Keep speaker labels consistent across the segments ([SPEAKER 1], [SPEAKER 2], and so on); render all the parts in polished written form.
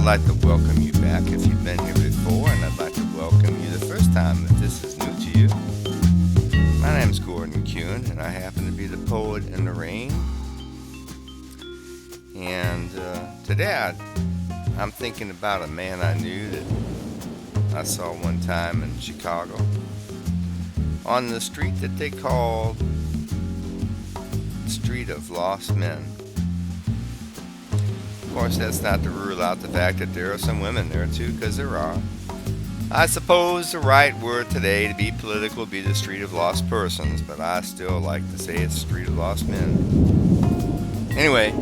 [SPEAKER 1] like to welcome you back if you've been here before, and I'd like to welcome you the first time if this is new to you. My name's Gordon Kuhn, and I happen to be the poet in the rain. And today I'm thinking about a man I knew that I saw one time in Chicago on the street that they called the Street of Lost Men. Of course, that's not to rule out the fact that there are some women there too, because there are. I suppose the right word today to be political would be the Street of Lost Persons, but I still like to say it's the Street of Lost Men. Anyway,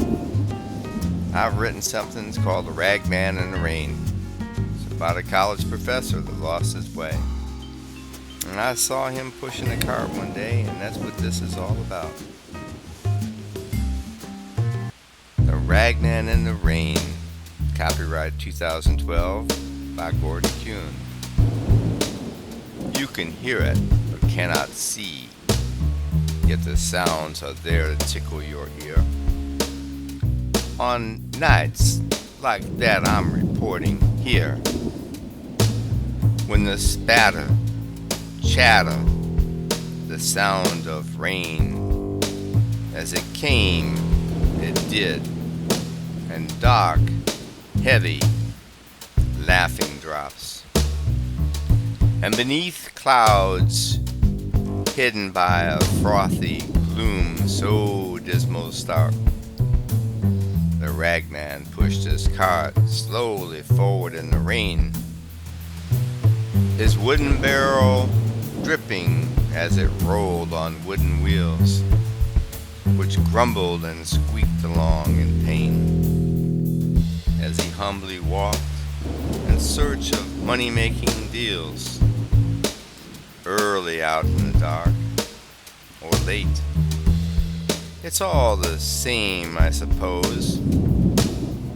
[SPEAKER 1] I've written something that's called The Rag Man in the Rain. It's about a college professor that lost his way. And I saw him pushing a cart one day, and that's what this is all about. The Rag Man in the Rain. Copyright 2012 by Gordon Kuhn. You can hear it, but cannot see. Yet the sounds are there to tickle your ear. On nights like that I'm reporting here, when the spatter, chatter, the sound of rain, as it came, it did, and dark, heavy, laughing drops. And beneath clouds, hidden by a frothy gloom so dismal stark, the ragman pushed his cart slowly forward in the rain, his wooden barrel dripping as it rolled on wooden wheels, which grumbled and squeaked along in pain, as he humbly walked in search of money-making deals, early out in the dark or late. It's all the same, I suppose,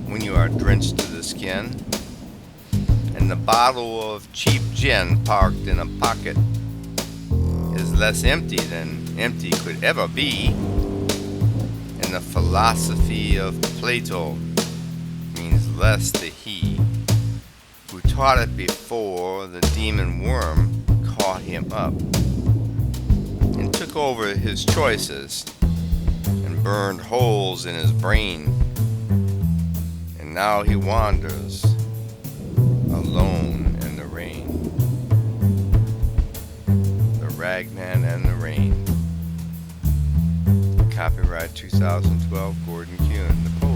[SPEAKER 1] when you are drenched to the skin, and the bottle of cheap gin parked in a pocket is less empty than empty could ever be, and the philosophy of Plato means less to he who taught it before the demon worm caught him up and took over his choices and burned holes in his brain, and now he wanders alone in the rain. The Ragman and the Rain. Copyright 2012, Gordon Kuhn, the poet.